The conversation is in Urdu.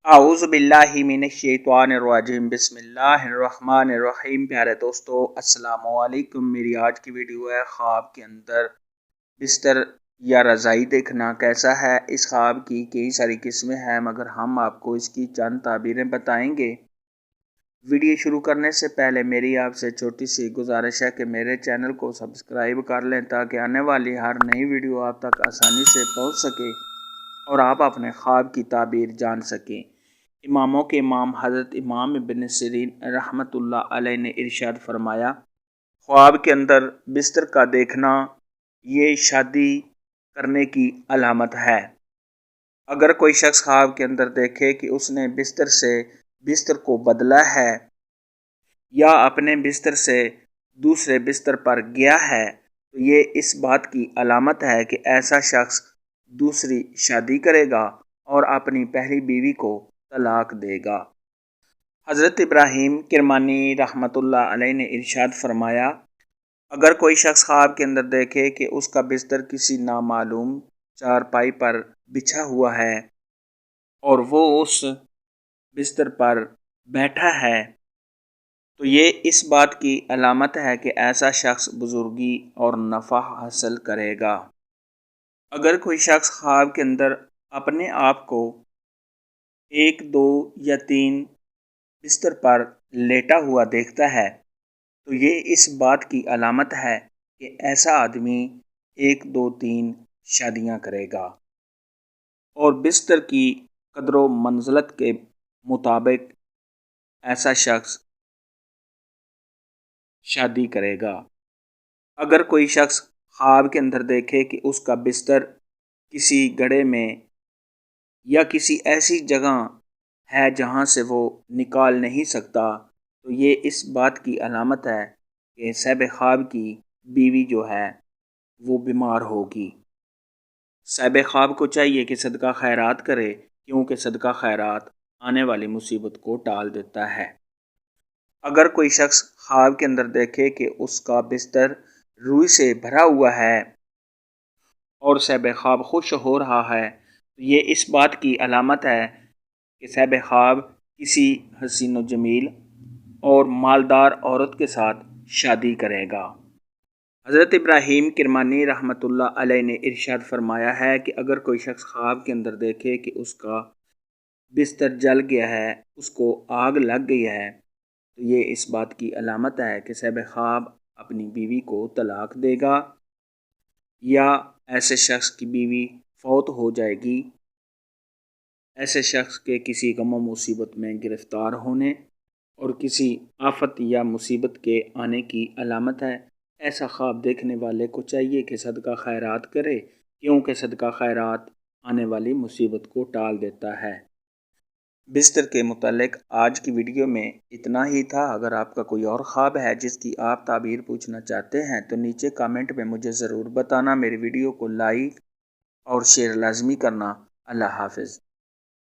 اعوذ باللہ من الشیطان الرجیم بسم اللہ الرحمن الرحیم۔ پیارے دوستو السلام علیکم۔ میری آج کی ویڈیو ہے خواب کے اندر بستر یا رضائی دیکھنا کیسا ہے۔ اس خواب کی کئی ساری قسمیں ہیں مگر ہم آپ کو اس کی چند تعبیریں بتائیں گے۔ ویڈیو شروع کرنے سے پہلے میری آپ سے چھوٹی سی گزارش ہے کہ میرے چینل کو سبسکرائب کر لیں تاکہ آنے والی ہر نئی ویڈیو آپ تک آسانی سے پہنچ سکے اور آپ اپنے خواب کی تعبیر جان سکیں۔ اماموں کے امام حضرت امام ابن سیرین رحمۃ اللہ علیہ نے ارشاد فرمایا، خواب کے اندر بستر کا دیکھنا یہ شادی کرنے کی علامت ہے۔ اگر کوئی شخص خواب کے اندر دیکھے کہ اس نے بستر سے بستر کو بدلا ہے یا اپنے بستر سے دوسرے بستر پر گیا ہے تو یہ اس بات کی علامت ہے کہ ایسا شخص دوسری شادی کرے گا اور اپنی پہلی بیوی کو طلاق دے گا۔ حضرت ابراہیم کرمانی رحمۃ اللہ علیہ نے ارشاد فرمایا، اگر کوئی شخص خواب کے اندر دیکھے کہ اس کا بستر کسی نامعلوم چارپائی پر بچھا ہوا ہے اور وہ اس بستر پر بیٹھا ہے تو یہ اس بات کی علامت ہے کہ ایسا شخص بزرگی اور نفع حاصل کرے گا۔ اگر کوئی شخص خواب کے اندر اپنے آپ کو 1، 2 یا 3 بستر پر لیٹا ہوا دیکھتا ہے تو یہ اس بات کی علامت ہے کہ ایسا آدمی 1، 2، 3 شادیاں کرے گا اور بستر کی قدر و منزلت کے مطابق ایسا شخص شادی کرے گا۔ اگر کوئی شخص خواب کے اندر دیکھے کہ اس کا بستر کسی گڑھے میں یا کسی ایسی جگہ ہے جہاں سے وہ نکال نہیں سکتا تو یہ اس بات کی علامت ہے کہ صاحب خواب کی بیوی جو ہے وہ بیمار ہوگی۔ صاحب خواب کو چاہیے کہ صدقہ خیرات کرے کیونکہ صدقہ خیرات آنے والی مصیبت کو ٹال دیتا ہے۔ اگر کوئی شخص خواب کے اندر دیکھے کہ اس کا بستر روئی سے بھرا ہوا ہے اور صاحب خواب خوش ہو رہا ہے تو یہ اس بات کی علامت ہے کہ صاحب خواب کسی حسین و جمیل اور مالدار عورت کے ساتھ شادی کرے گا۔ حضرت ابراہیم کرمانی رحمۃ اللہ علیہ نے ارشاد فرمایا ہے کہ اگر کوئی شخص خواب کے اندر دیکھے کہ اس کا بستر جل گیا ہے، اس کو آگ لگ گئی ہے تو یہ اس بات کی علامت ہے کہ صاحب خواب اپنی بیوی کو طلاق دے گا یا ایسے شخص کی بیوی فوت ہو جائے گی۔ ایسے شخص کے کسی غم و مصیبت میں گرفتار ہونے اور کسی آفت یا مصیبت کے آنے کی علامت ہے۔ ایسا خواب دیکھنے والے کو چاہیے کہ صدقہ خیرات کرے کیونکہ صدقہ خیرات آنے والی مصیبت کو ٹال دیتا ہے۔ بستر کے متعلق آج کی ویڈیو میں اتنا ہی تھا۔ اگر آپ کا کوئی اور خواب ہے جس کی آپ تعبیر پوچھنا چاہتے ہیں تو نیچے کامنٹ میں مجھے ضرور بتانا۔ میری ویڈیو کو لائک اور شیئر لازمی کرنا۔ اللہ حافظ۔